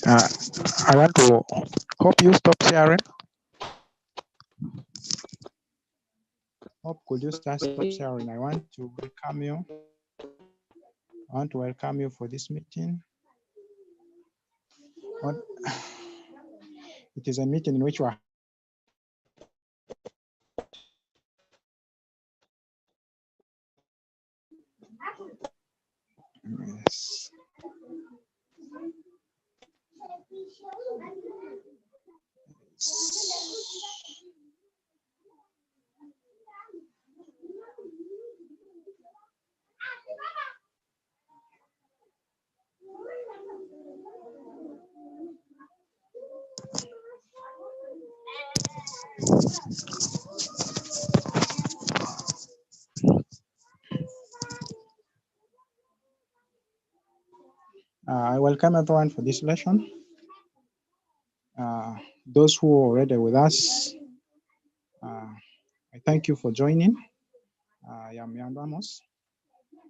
I want to hope you stop sharing. Hope could you stop sharing? I want to welcome you. I want to welcome you for this meeting. What? It is a meeting in which we are yes. I welcome everyone for this lesson. Those who are already with us, I thank you for joining. I am Yandu Amos.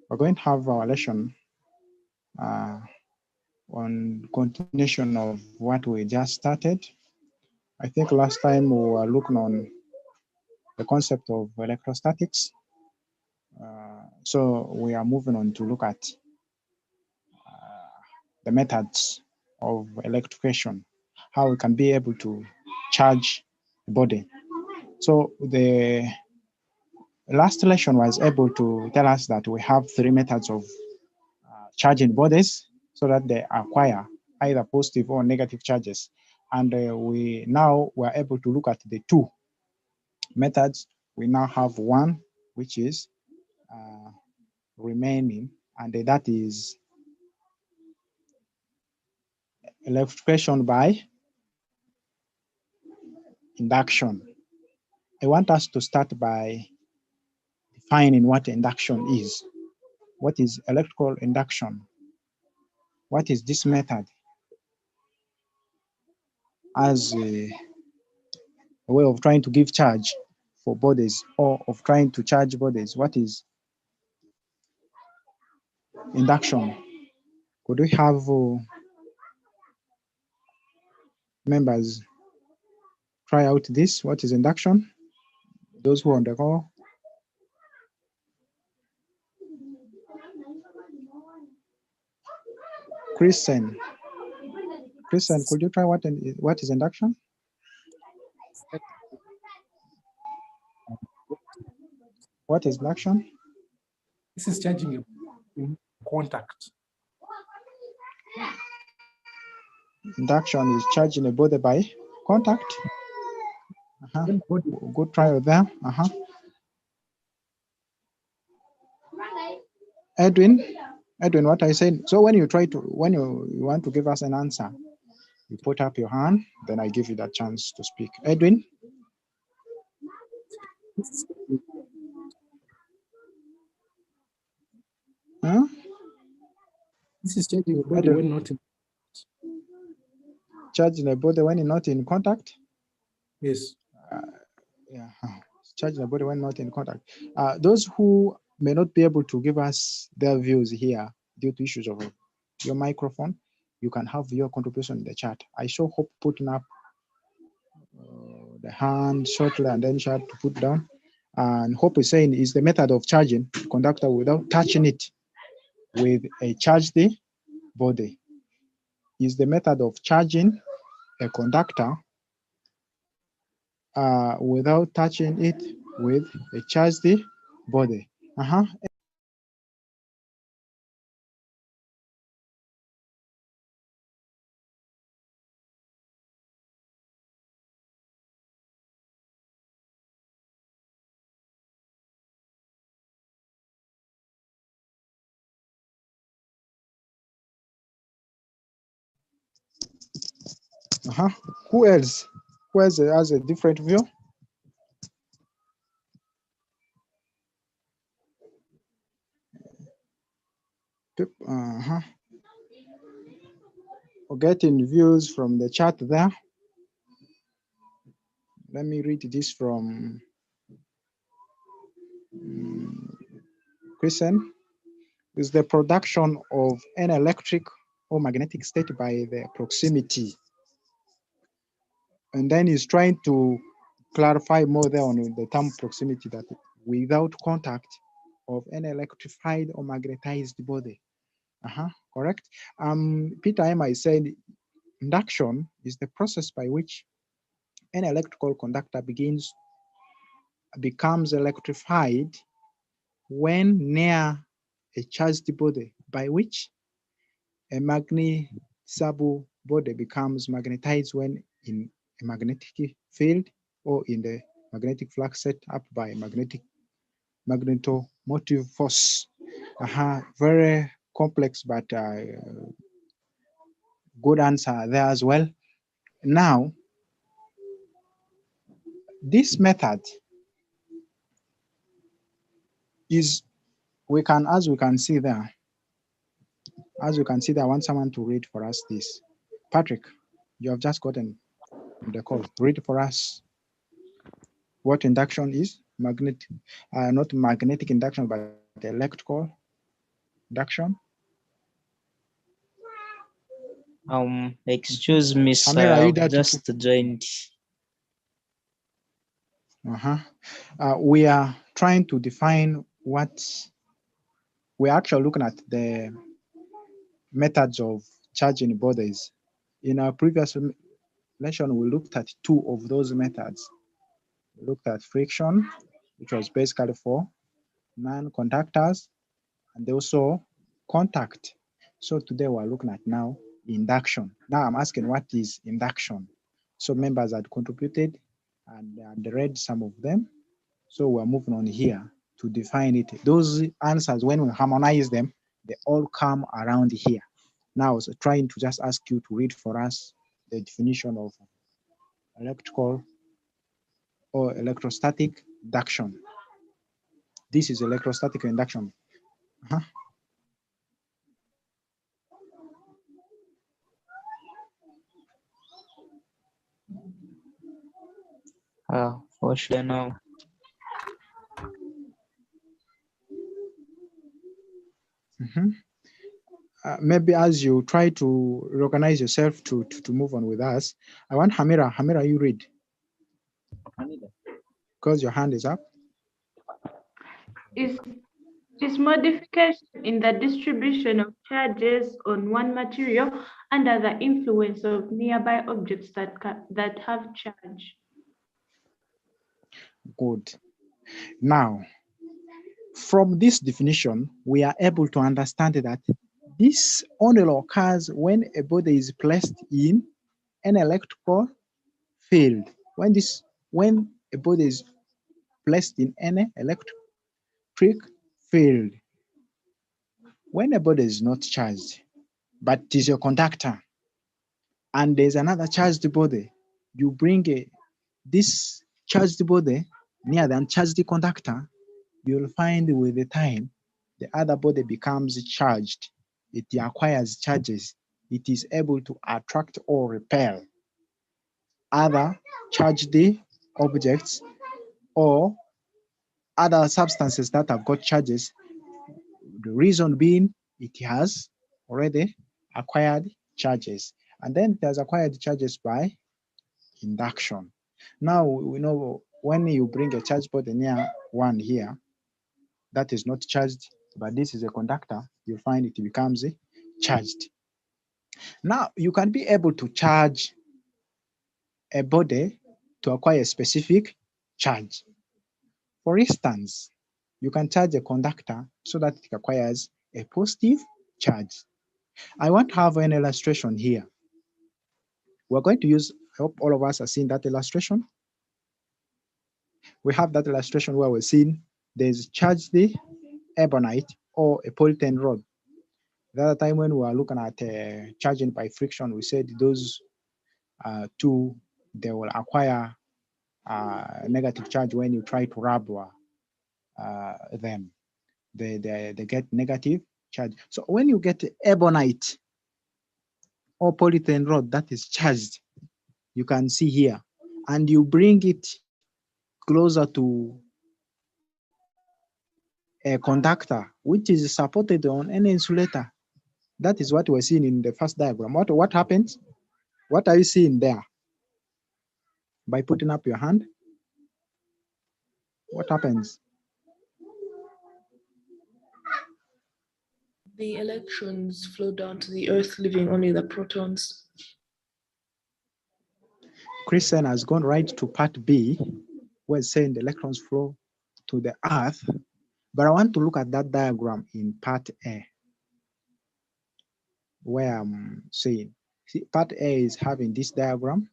We're going to have our lesson on continuation of what we just started. I think last time we were looking on the concept of electrostatics. So we are moving on to look at the methods of electrification, how we can be able to charge the body. So the last lesson was able to tell us that we have three methods of charging bodies so that they acquire either positive or negative charges. And we now were able to look at the two methods. We now have one, which is remaining, and that is electrification by induction. I want us to start by defining what induction is. What is electrical induction? What is this method as a way of trying to give charge for bodies or of trying to charge bodies? What is induction? Could we have members try out this? What is induction? Those who are on the call. Christian, could you try what is induction? What is induction? This is charging in contact. Induction is charging a body by contact. Good try there. Edwin, what I said. So when you want to give us an answer, you put up your hand, then I give you that chance to speak. Edwin. Huh? This is charging a body when not in charging a body when not in contact? Yes. Yeah, charging a body when not in contact. Those who may not be able to give us their views here due to issues of your microphone, you can have your contribution in the chat. I saw Hope putting up the hand shortly and then she had to put down. And Hope is saying is the method of charging conductor without touching it with a charged body. Is the method of charging a conductor without touching it with a charged body. Who else? Who else has a different view? Getting views from the chat there. Let me read this from Christian. Is the production of an electric or magnetic state by the proximity. And then he's trying to clarify more there on the term proximity, that without contact of an electrified or magnetized body. Correct. Peter Amos said induction is the process by which an electrical conductor becomes electrified when near a charged body, by which a magnetizable body becomes magnetized when in a magnetic field or in the magnetic flux set up by magnetomotive force. Very complex, but good answer there as well. Now, this method is, as we can see there, I want someone to read for us this. Patrick, you have just gotten the call. Read for us what induction is. Not magnetic induction, but electrical induction. Excuse me, Amir, sir. are you I've there just joined. We are trying to define what we're actually looking at, the methods of charging bodies. In our previous lesson, we looked at two of those methods. We looked at friction, which was basically for non-conductors, and also contact. So today we're looking at now induction. Now I'm asking, what is induction? So members had contributed and read some of them. So we're moving on here to define it. Those answers, when we harmonize them, they all come around here. Now I was trying to just ask you to read for us the definition of electrical or electrostatic induction. This is electrostatic induction. What should I know? Maybe as you try to organize yourself to move on with us, I want Hamira. Hamira, you read. Because your hand is up. Is modification in the distribution of charges on one material under the influence of nearby objects that have charge. Good. Now, from this definition, we are able to understand that this only occurs when a body is placed in an electrical field. When a body is placed in an electric field, when a body is not charged, but is a conductor, and there's another charged body, you bring this charged body near the uncharged conductor, you'll find with the time, the other body becomes charged. It acquires charges. It is able to attract or repel other charged objects or other substances that have got charges. The reason being, it has already acquired charges. And then it has acquired charges by induction. Now we know when you bring a charged body near one here, that is not charged, but this is a conductor, you find it becomes charged. Now you can be able to charge a body to acquire a specific charge. For instance, you can charge a conductor so that it acquires a positive charge. I want to have an illustration here. We're going to use, I hope all of us have seen that illustration. We have that illustration where we're seeing there's charged ebonite or a polyethylene rod. The other time when we were looking at charging by friction, we said those two, they will acquire a negative charge when you try to rub them. They get negative charge. So when you get ebonite or polyethylene rod that is charged, you can see here, and you bring it closer to a conductor which is supported on an insulator, That is what we're seeing in the first diagram. What happens? What are you seeing there? By putting up your hand, what happens? The electrons flow down to the earth, leaving only the protons. Christian has gone right to part B, where it's saying the electrons flow to the earth. But I want to look at that diagram in part A, where I'm saying, see, part A is having this diagram,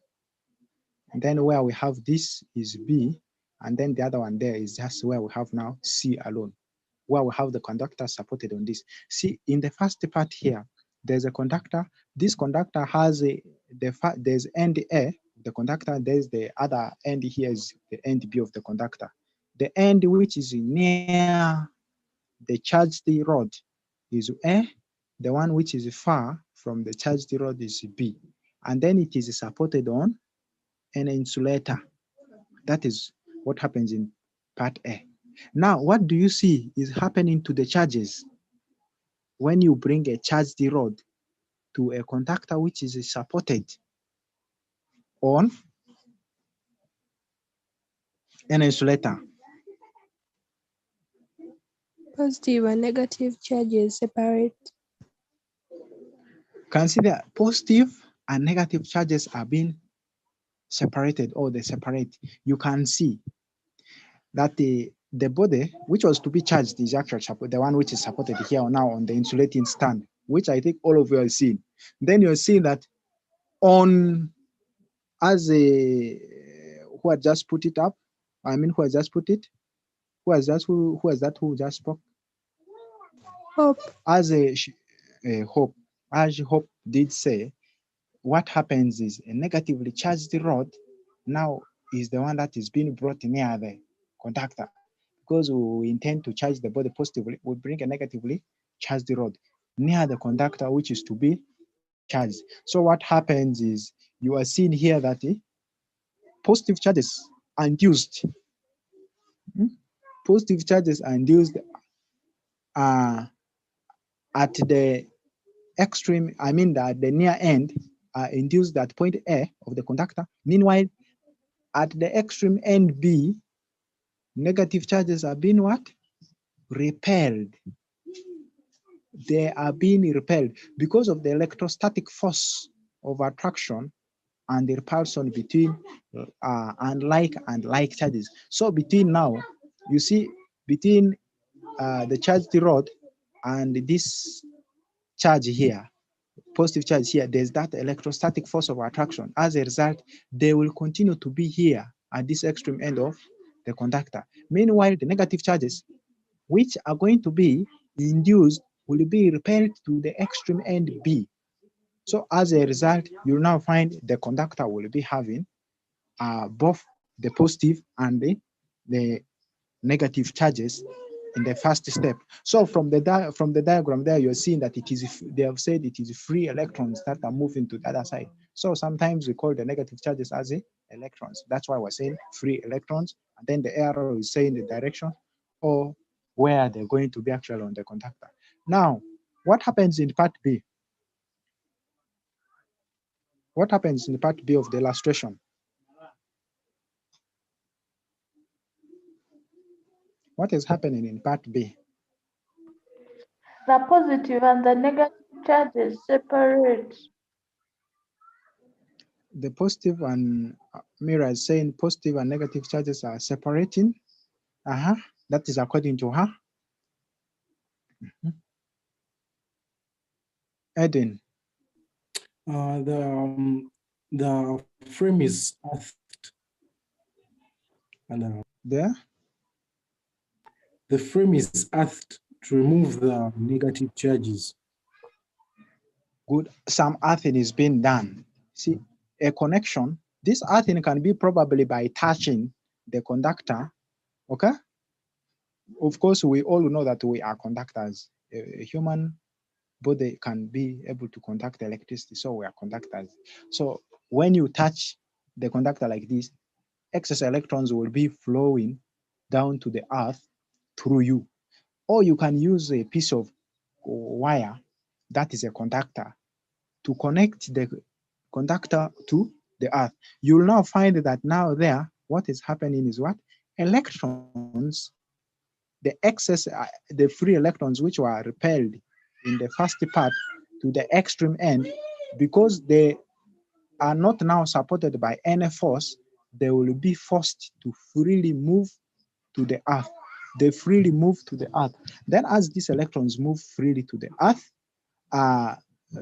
and then where we have this is B, and then the other one there is just where we have now C alone, where we have the conductor supported on this. See, in the first part here, there's a conductor. This conductor has there's end A, the conductor, there's the other end here is the end B of the conductor. The end which is near the charged rod is A, the one which is far from the charged rod is B, and then it is supported on an insulator. That is what happens in part A. Now, what do you see is happening to the charges when you bring a charged rod to a conductor which is supported on an insulator? Positive and negative charges separate. Consider positive and negative charges are being separated, or they separate. You can see that the body which was to be charged is actually the one which is supported here now on the insulating stand, which I think all of you are seeing. Then you're seeing that on as a who had just put it up. I mean, who has just put it? Who has that who just spoke? Hope. As a Hope, as Hope did say, what happens is a negatively charged rod now is the one that is being brought near the conductor. Because we intend to charge the body positively, we bring a negatively charged rod near the conductor, which is to be charged. So what happens is you are seeing here that the positive charges are induced. Positive charges are induced at the extreme, I mean that the near end are induced at point A of the conductor. Meanwhile, at the extreme end B, negative charges are being what? Repelled. They are being repelled because of the electrostatic force of attraction and the repulsion between unlike and like charges. So between now, you see, between the charged rod and this charge here, positive charge here, there's that electrostatic force of attraction. As a result, they will continue to be here at this extreme end of the conductor. Meanwhile, the negative charges, which are going to be induced, will be repelled to the extreme end B. So as a result, you'll now find the conductor will be having both the positive and the negative charges in the first step. So from the diagram there, you're seeing that it is, they have said it is free electrons that are moving to the other side. So sometimes we call the negative charges as electrons. That's why we're saying free electrons. And then the arrow is saying the direction or where they're going to be actually on the conductor. Now, what happens in part B? What happens in part B of the illustration? What is happening in part B? The positive and the negative charges separate. The positive and Mira is saying positive and negative charges are separating. That is according to her. Eden. The frame is earthed, and There. the frame is earthed to remove the negative charges. Good. Some earthing is being done. See, a connection. This earthing can be probably by touching the conductor. Okay. Of course, we all know that we are conductors. A human body can be able to conduct electricity, so we are conductors. So when you touch the conductor like this, excess electrons will be flowing down to the earth through you. Or you can use a piece of wire that is a conductor, to connect the conductor to the earth. You'll now find that now there, what is happening is what? Electrons, the excess, the free electrons which were repelled in the first part to the extreme end, because they are not now supported by any force, they will be forced to freely move to the earth. They freely move to the earth. Then as these electrons move freely to the earth,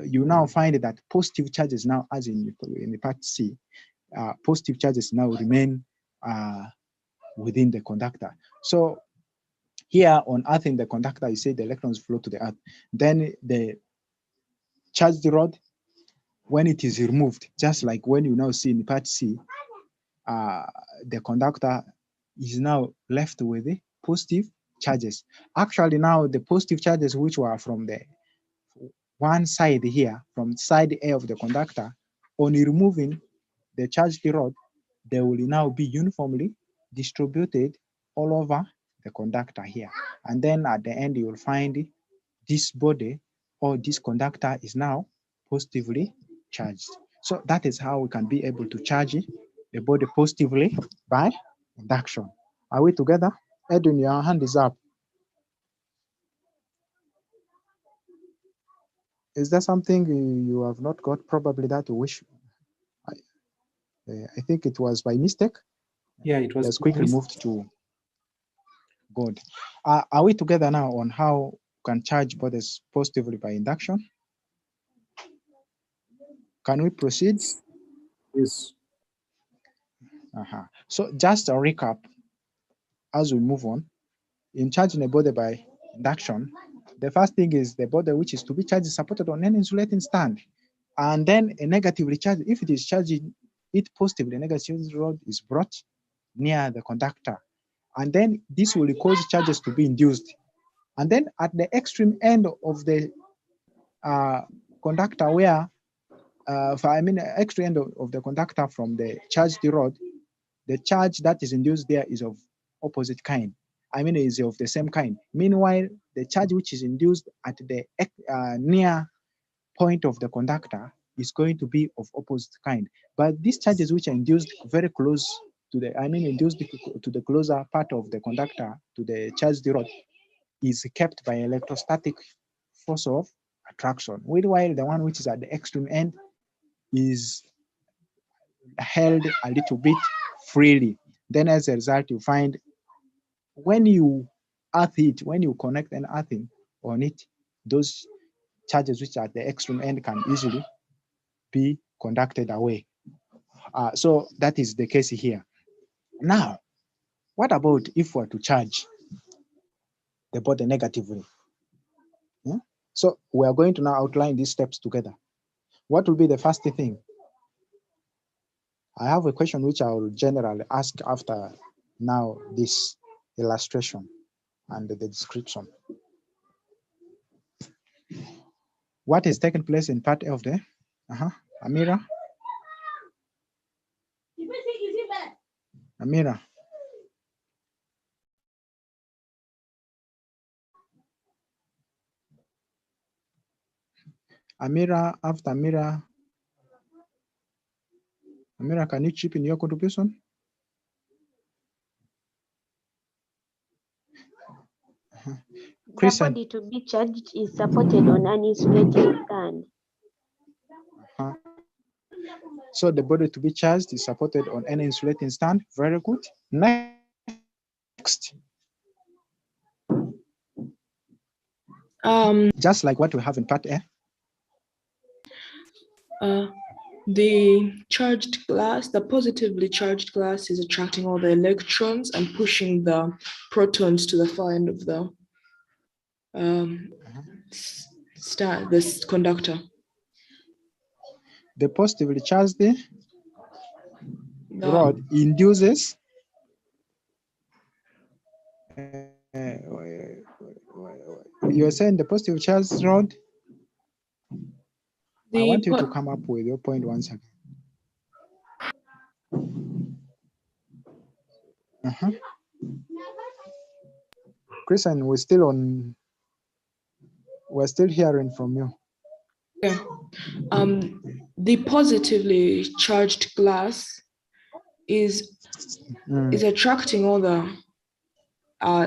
you now find that positive charges now, as in the part C, positive charges now remain within the conductor. So here on earth in the conductor, you say the electrons flow to the earth. Then the charged rod, when it is removed, just like when you now see in part C, the conductor is now left with the positive charges. Actually now the positive charges which were from the one side here, from side A of the conductor, on removing the charged rod, they will now be uniformly distributed all over the conductor here. And then at the end, you will find this body or this conductor is now positively charged. So that is how we can be able to charge the body positively by induction. Are we together? Edwin, your hand is up. Is there something you have not got? Probably that you wish. I think it was by mistake. Yeah, it was. Let's quickly move to God. Are we together now on how we can charge bodies positively by induction? Can we proceed? Yes. So just a recap as we move on. In charging a body by induction, the first thing is the body which is to be charged is supported on an insulating stand. And then a negatively charged, if it is charging it positively, a negative rod is brought near the conductor. And then this will cause charges to be induced. And then at the extreme end of the conductor where, extreme end of the conductor from the charged rod, the charge that is induced there is of opposite kind. Is of the same kind. Meanwhile, the charge which is induced at the near point of the conductor is going to be of opposite kind. But these charges which are induced very close to the, induced to the closer part of the conductor, to the charged rod, is kept by electrostatic force of attraction. While the one which is at the extreme end is held a little bit freely. Then as a result, you find when you earth it, when you connect an earthing on it, those charges which are at the extreme end can easily be conducted away. So that is the case here. Now, what about if we're to charge the body negatively? Yeah? So we are going to now outline these steps together. What will be the first thing? I have a question which I will generally ask after now this illustration and the description. What is taking place in part A of the Amira? Amira. Amira, after Amira, can you chip in your contribution? The body to be charged is supported on an insulating stand. So the body to be charged is supported on an insulating stand. Very good. Next. Just like what we have in part A. The charged glass, the positively charged glass is attracting all the electrons and pushing the protons to the far end of the this conductor. The positively charged rod induces you're saying the positive charged rod. I want you to come up with your point once again. Christian, we're still hearing from you. Yeah. The positively charged glass is attracting all the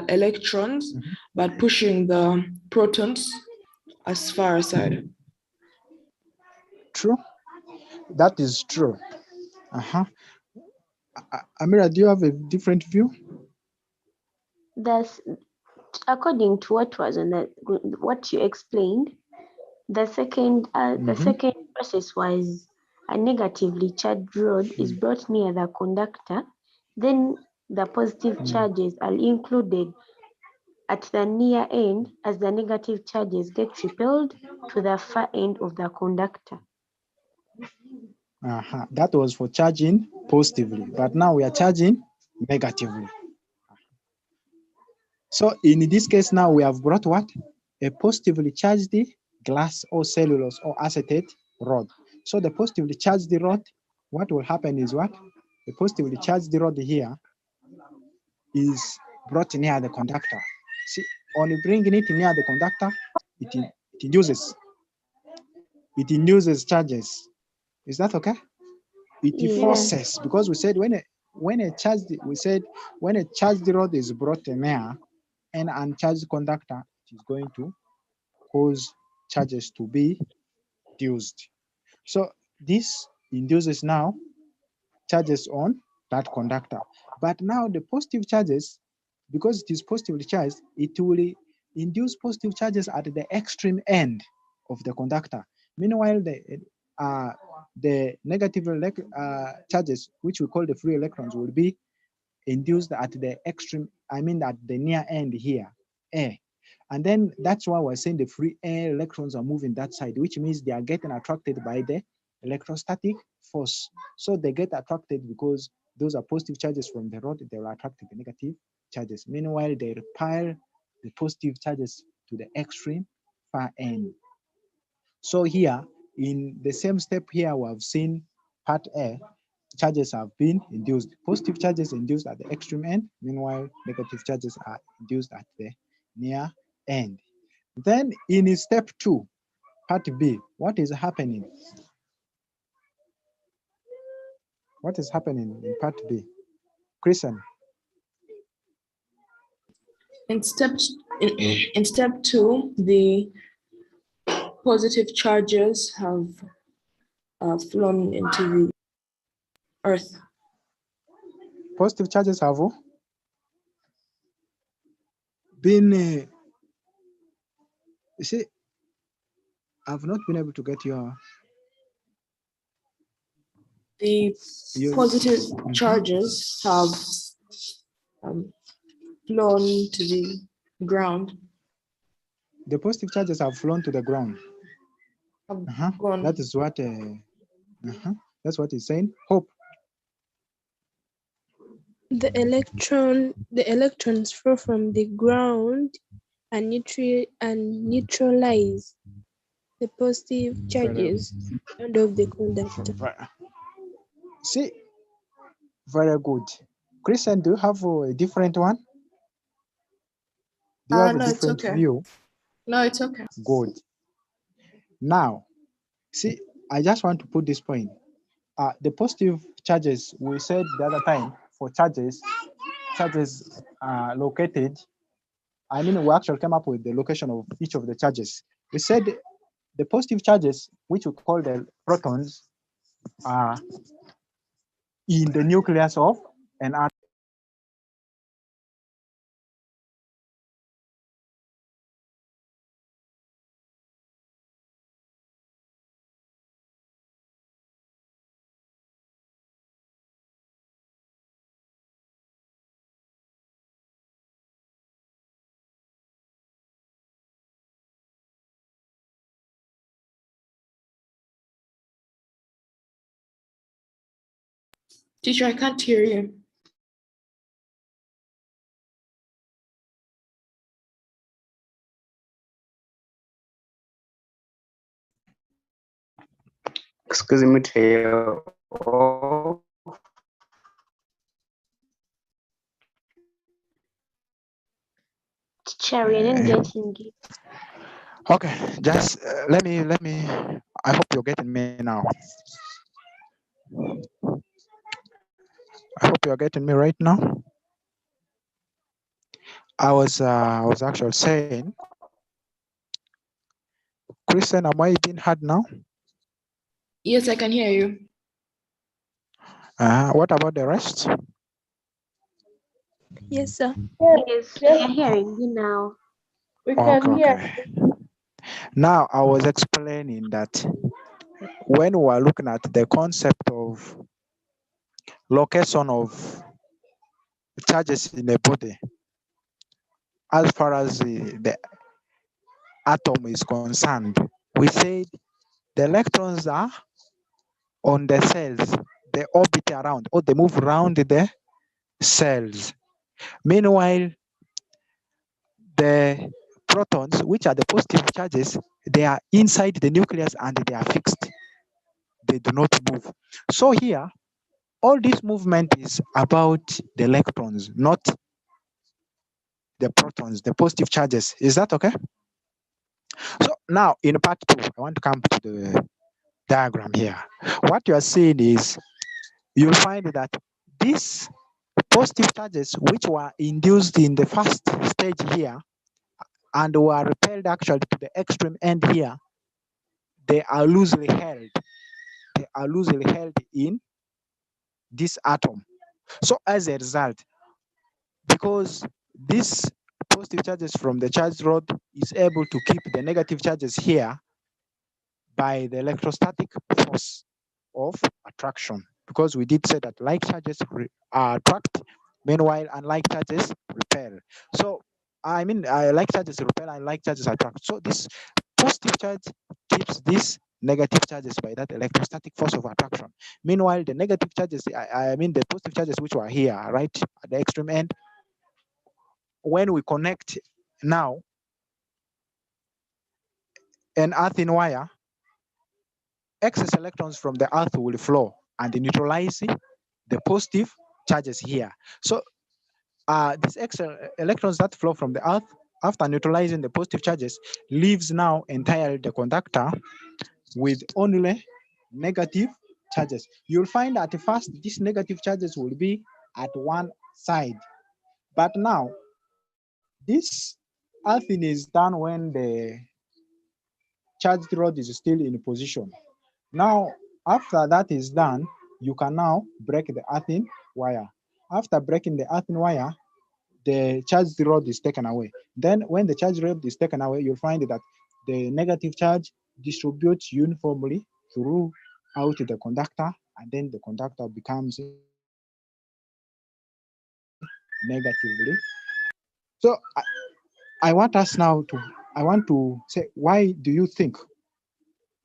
electrons, but pushing the protons as far aside. True. That is true. Amira, do you have a different view? That's according to what you explained. The second process was a negatively charged rod is brought near the conductor. Then the positive charges are included at the near end as the negative charges get repelled to the far end of the conductor. That was for charging positively, but now we are charging negatively. So in this case now we have brought what? A positively charged glass or cellulose or acetate rod. So the positively charged rod, what will happen is what? The positively charged rod here is brought near the conductor. See, on bringing it near the conductor, it induces charges. Is that okay? It forces, because we said when a charged rod is brought near an uncharged conductor, it is going to cause charges to be induced. So this induces now charges on that conductor. But now the positive charges, because it is positively charged, it will induce positive charges at the extreme end of the conductor. Meanwhile, the negative charges, which we call the free electrons, will be induced at the extreme, at the near end here, A. And then that's why we're saying the free air electrons are moving that side, which means they are getting attracted by the electrostatic force. So they get attracted because those are positive charges from the rod, they will attract the negative charges. Meanwhile, they repel the positive charges to the extreme far end. So here, in the same step here, we have seen part A, charges have been induced. Positive charges induced at the extreme end, meanwhile, negative charges are induced at the near end. Then in step 2, part B, what is happening? What is happening in part B? Christian. In step 2, the positive charges have flown into the earth. Positive charges have been, you see, I've not been able to get your... The positive charges have flown to the ground. The positive charges have flown to the ground. That is what, that's what he's saying. Hope. The electrons flow from the ground and neutralize the positive charges end of the conductor. See, very good. Christian, do you have a different one? Do you have a different view? No, it's okay. Good. Now, see, I just want to put this point. The positive charges, we said the other time, for charges are located. We actually came up with the location of each of the charges. We said the positive charges, which we call the protons, are in the nucleus of an atom. Teacher, I can't hear you. Excuse me, teacher, we didn't getting it. Okay, just let me. I hope you're getting me now. I hope you're getting me right now. I was actually saying, Christian, am I being heard now? Yes, I can hear you. What about the rest? Yes, sir. Yes, we are hearing you now. We can hear. Okay. Now I was explaining that when we are looking at the concept of location of charges in a body, as far as the atom is concerned, we said the electrons are on the cells, they orbit around or they move around the cells. Meanwhile, the protons, which are the positive charges, they are inside the nucleus and they are fixed. They do not move. So here, all this movement is about the electrons, not the protons, the positive charges. Is that okay? So now in part 2, I want to come to the diagram here. What you are seeing is you'll find that these positive charges which were induced in the first stage here and were repelled actually to the extreme end here, they are loosely held. They are loosely held in this atom. So as a result, because this positive charges from the charge rod is able to keep the negative charges here by the electrostatic force of attraction, because we did say that like charges are attract, meanwhile unlike charges repel. So I mean like charges repel and like charges attract. So this positive charge keeps this negative charges by that electrostatic force of attraction. Meanwhile, the negative charges, I mean the positive charges which were here, right at the extreme end, when we connect now an earthen wire, excess electrons from the earth will flow and neutralize the positive charges here. So these extra electrons that flow from the earth after neutralizing the positive charges leaves now entirely the conductor with only negative charges. You'll find at first these negative charges will be at one side, but now this earthing is done when the charged rod is still in position. Now, after that is done, you can now break the earthen wire. After breaking the earthen wire, the charged rod is taken away. Then when the charged rod is taken away, you'll find that the negative charge distributes uniformly throughout the conductor, and then the conductor becomes negatively. So I want us now to, I want to say, why do you think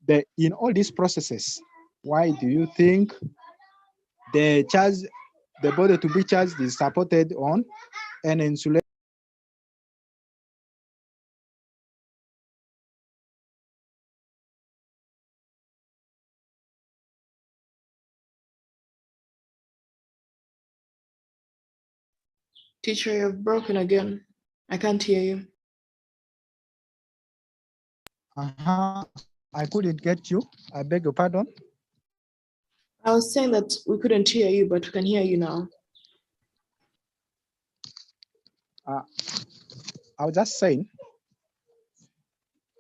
that in all these processes, why do you think the charge, the body to be charged is supported on an insulator? Teacher, you've broken again. I can't hear you. I couldn't get you. I beg your pardon. I was saying that we couldn't hear you, but we can hear you now. I was just saying,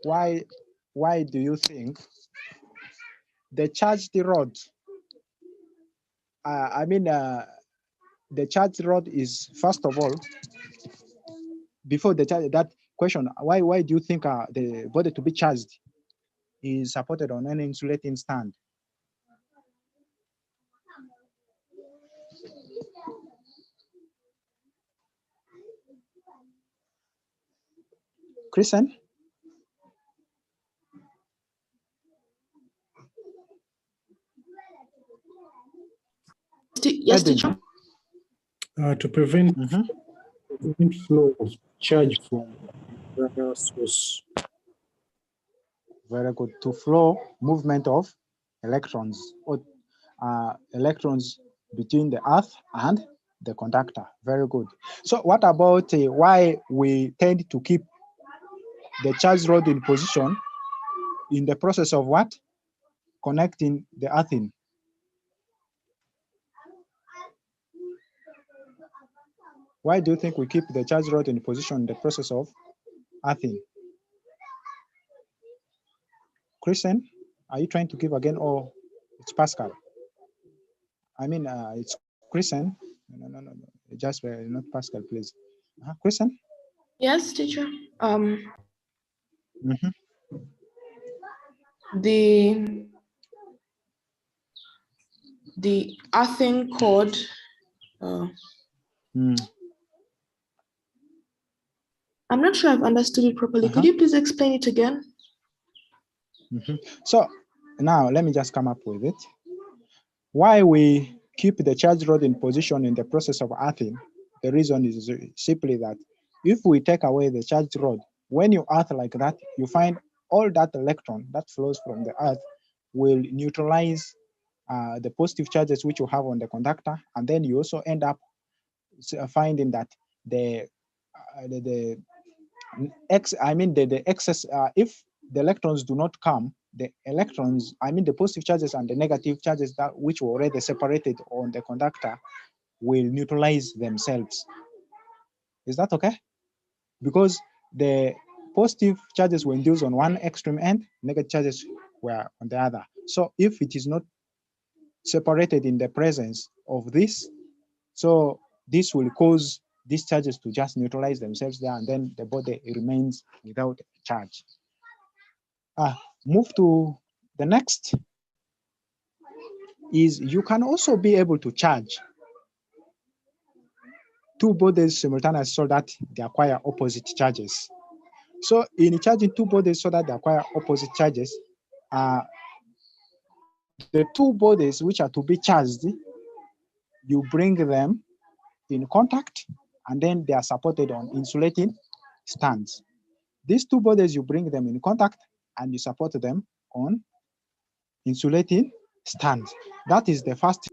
why do you think the charged rod, the charged rod is, first of all, before the charge, that question, why do you think the body to be charged is supported on an insulating stand? Christian? Yes, teacher. To prevent flow of charge from another source. Very good. To flow movement of electrons or electrons between the earth and the conductor. Very good. So what about why we tend to keep the charge rod in position in the process of what? Connecting the earthing. Why do you think we keep the charge rod in position in the process of earthing? Christian, are you trying to give again, or it's Pascal? I mean, it's Christian. No. Just not Pascal, please. Christian? Yes, teacher. Mhm. The earthing cord. I'm not sure I've understood it properly. Could you please explain it again? So now let me just come up with it. Why we keep the charge rod in position in the process of earthing, the reason is simply that if we take away the charge rod, when you earth like that, you find all that electron that flows from the earth will neutralize the positive charges which you have on the conductor, and then you also end up finding that the excess, if the electrons do not come, the electrons, the positive charges and the negative charges that which were already separated on the conductor will neutralize themselves. Is that okay? Because the positive charges were induced on one extreme end, negative charges were on the other. So if it is not separated in the presence of this, so this will cause these charges to just neutralize themselves there, and then the body remains without charge. Move to the next is you can also be able to charge two bodies simultaneously so that they acquire opposite charges. So in charging two bodies so that they acquire opposite charges, the two bodies which are to be charged, you bring them in contact, and then they are supported on insulating stands. These two bodies, you bring them in contact and you support them on insulating stands. That is the first.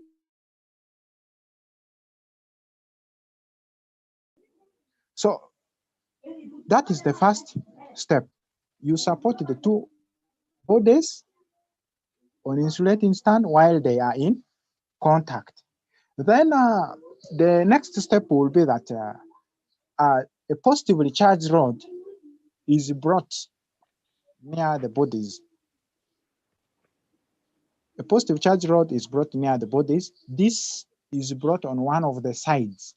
So that is the first step. You support the two bodies on insulating stand while they are in contact. Then the next step will be that a positively charged rod is brought near the bodies. A positive charge rod is brought near the bodies. This is brought on one of the sides.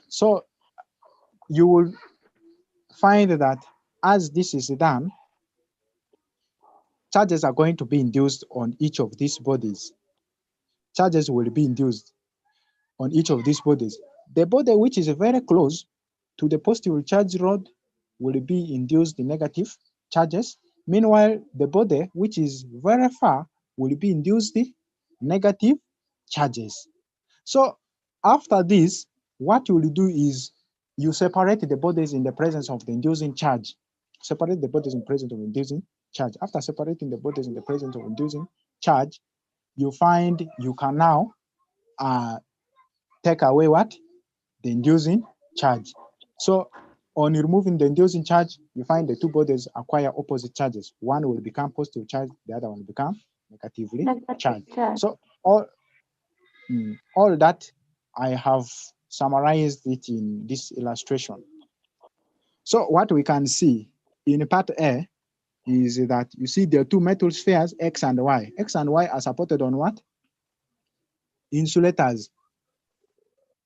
So you will find that as this is done, charges are going to be induced on each of these bodies. Charges will be induced on each of these bodies. The body which is very close to the positive charge rod will be induced in negative charges. Meanwhile, the body which is very far will be induced in negative charges. So after this, what you will do is you separate the bodies in the presence of the inducing charge. Separate the bodies in presence of inducing charge. After separating the bodies in the presence of inducing charge, you find you can now take away what? The inducing charge. So on removing the inducing charge, you find the two bodies acquire opposite charges. One will become positive charge, the other one will become negatively charged. So all that I have summarized it in this illustration. So what we can see in part A is that you see there are two metal spheres, X and Y. X and Y are supported on what? Insulators.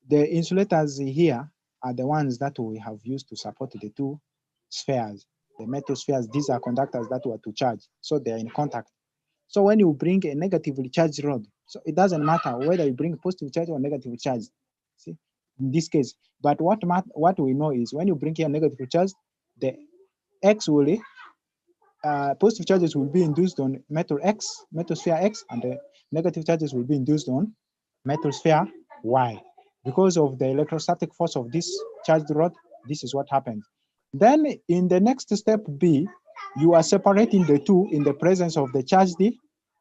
The insulators here are the ones that we have used to support the two spheres, the metal spheres. These are conductors that were to charge, so they are in contact. So when you bring a negatively charged rod, so it doesn't matter whether you bring positive charge or negative charge, see, in this case. But what we know is when you bring here negative charge, the X will, positive charges will be induced on metal sphere X, and the negative charges will be induced on metal sphere Y. Because of the electrostatic force of this charged rod, this is what happens. Then in the next step B, you are separating the two in the presence of the charged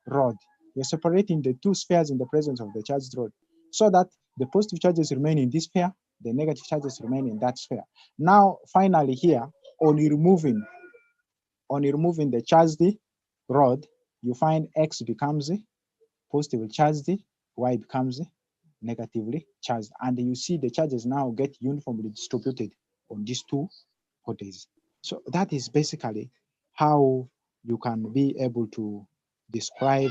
rod. You're separating the two spheres in the presence of the charged rod, so that the positive charges remain in this sphere, the negative charges remain in that sphere. Now, finally here, on removing the charged rod, you find X becomes positively charged, Y becomes negatively charged. And you see the charges now get uniformly distributed on these two bodies. So that is basically how you can be able to describe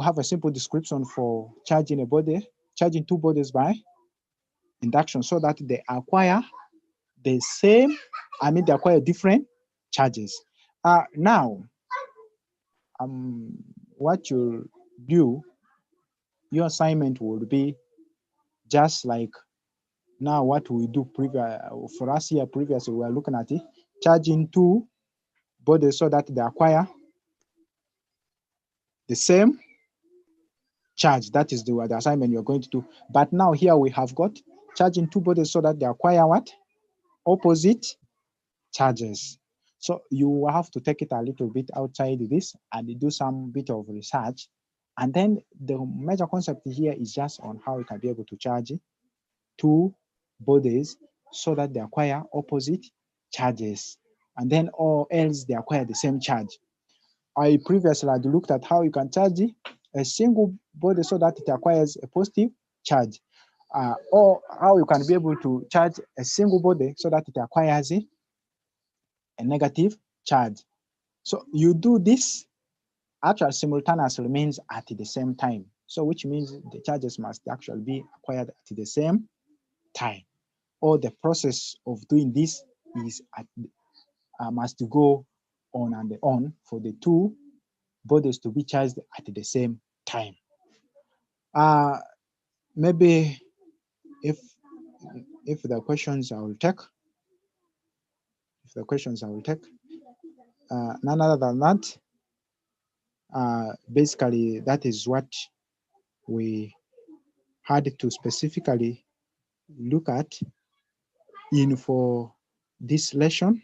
have a simple description for charging a body, charging two bodies by induction, so that they acquire the same, they acquire different charges. Now, what you'll do, your assignment will be just like now what we do for us here previously, we are looking at it, charging two bodies so that they acquire the same charge. That is the assignment you're going to do. But now here we have got charging two bodies so that they acquire what? Opposite charges. So you will have to take it a little bit outside this and do some bit of research. And then the major concept here is just on how you can be able to charge two bodies so that they acquire opposite charges. And then or else they acquire the same charge. I previously had looked at how you can charge a single body so that it acquires a positive charge, or how you can be able to charge a single body so that it acquires a negative charge. So you do this actually simultaneously means at the same time. So which means the charges must actually be acquired at the same time. Or the process of doing this is must go on and on for the two bodies to be charged at the same time. Maybe if the questions I will take, none other than that, basically that is what we had to specifically look at for this lesson,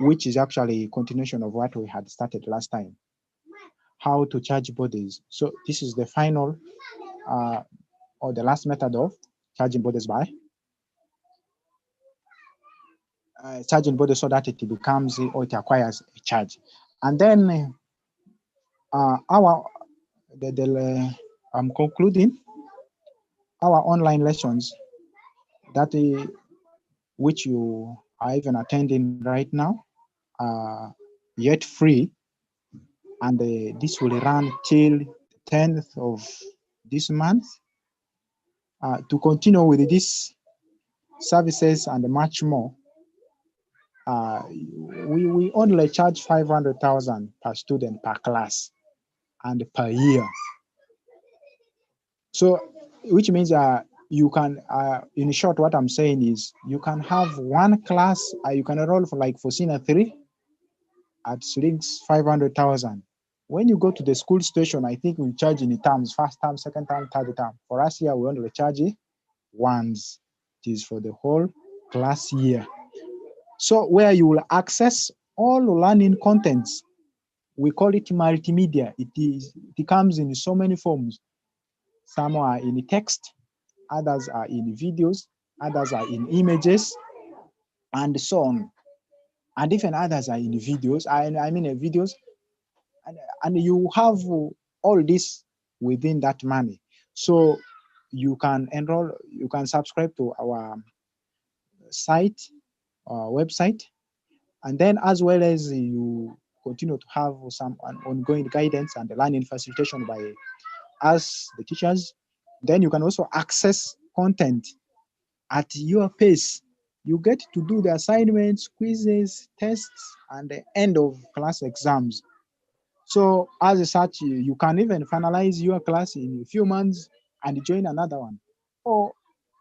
which is actually a continuation of what we had started last time, how to charge bodies. So this is the final or the last method of charging bodies by charging bodies so that it becomes or it acquires a charge. And then I'm concluding our online lessons that which you are even attending right now, yet free, and this will run till 10th of this month. To continue with these services and much more, we only charge 500,000 per student per class and per year. So, which means you can, in short, what I'm saying is you can have one class, you can enroll for senior 3 at 500,000. When you go to the school station, I think we charge in terms, first term, second term, third term. For us here, we only charge once. It is for the whole class year. So where you will access all learning contents, we call it multimedia. It comes in so many forms. Some are in text, others are in videos, others are in images, and so on. And even others are in videos. Videos, and you have all this within that money. So you can enroll, you can subscribe to our site, website, and then as well as you continue to have some ongoing guidance and learning facilitation by us, the teachers. Then you can also access content at your pace. You get to do the assignments, quizzes, tests, and the end of class exams. So as such, you can even finalize your class in a few months and join another one. Or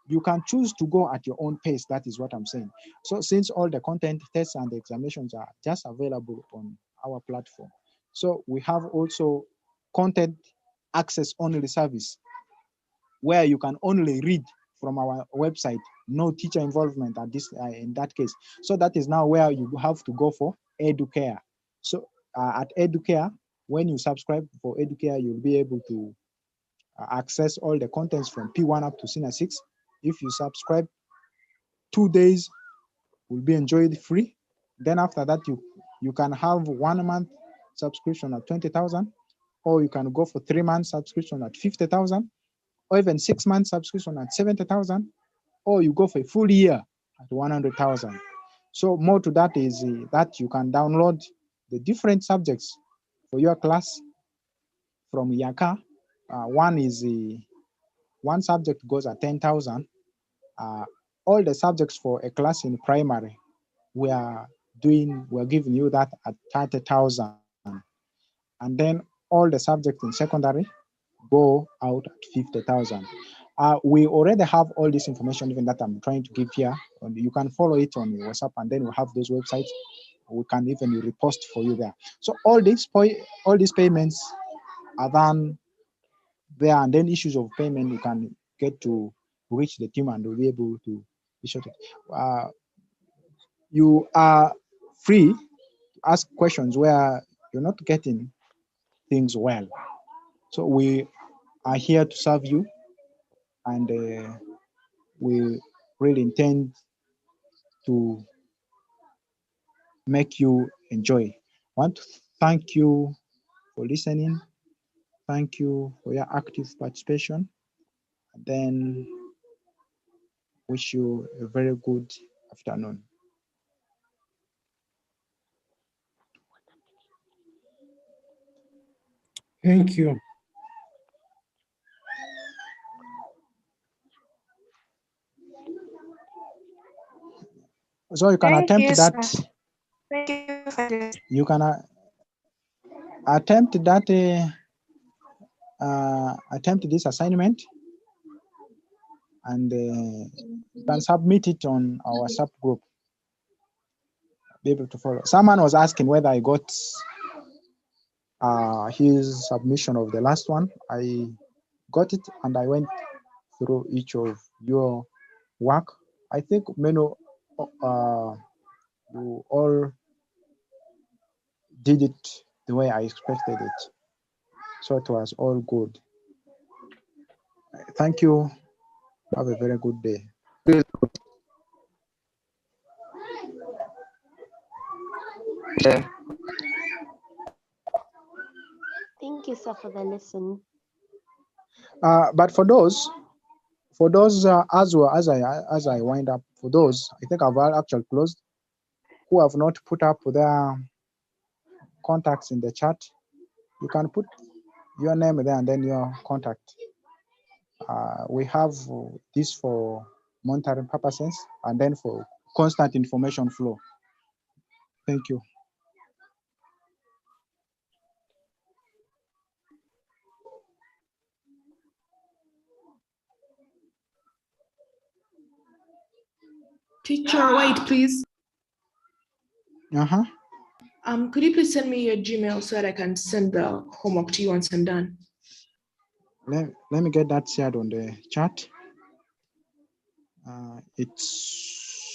you can choose to go at your own pace. That is what I'm saying. So since all the content, tests, and the examinations are just available on our platform, so we have also content access only service where you can only read from our website, no teacher involvement at this in that case. So that is now where you have to go for Educare. So at Educare, when you subscribe for Educare, you'll be able to access all the contents from P1 up to Senior 6 If you subscribe 2 days, will be enjoyed free. Then after that, you can have 1 month subscription at 20,000, or you can go for 3 months subscription at 50,000, or even 6 months subscription at 70,000, or you go for a full year at 100,000. So more to that is that you can download the different subjects for your class from Yaaka. One subject goes at 10,000. All the subjects for a class in primary, we're giving you that at 30,000. And then all the subjects in secondary go out at 50,000. We already have all this information, even that I'm trying to give here. And you can follow it on WhatsApp, and then we have those websites. We can even repost for you there. So all these payments are done there, and then issues of payment you can get to reach the team, and we'll be able to issue it. You are free to ask questions where you're not getting things well. So we are here to serve you, and we really intend to make you enjoy. I want to thank you for listening. Thank you for your active participation. And then wish you a very good afternoon. Thank you. So you can Thank attempt you, that. sir. Thank you for this. You can attempt this assignment, and you can submit it on our WhatsApp group. Be able to follow. Someone was asking whether I got his submission of the last one. I got it, and I went through each of your work. I think many you all did it the way I expected it. So it was all good. Thank you. Have a very good day. Yeah. Thank you, sir, for the lesson. But for those as well as I wind up, for those I think I've actually closed who have not put up their contacts in the chat, you can put your name there and then your contact. We have this for monitoring purposes and then for constant information flow. Thank you. Teacher, wait, please. Could you please send me your Gmail so that I can send the homework to you once I'm done? Let me get that shared on the chat. It's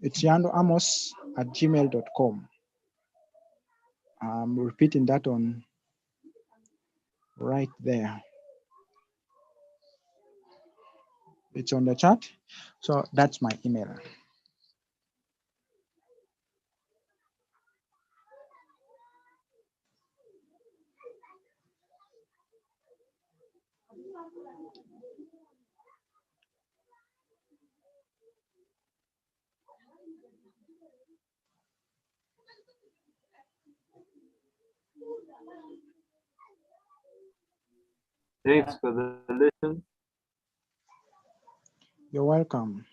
Yandu Amos at gmail.com. I'm repeating that on right there. It's on the chat. So that's my email. Thanks for the lesson. You're welcome.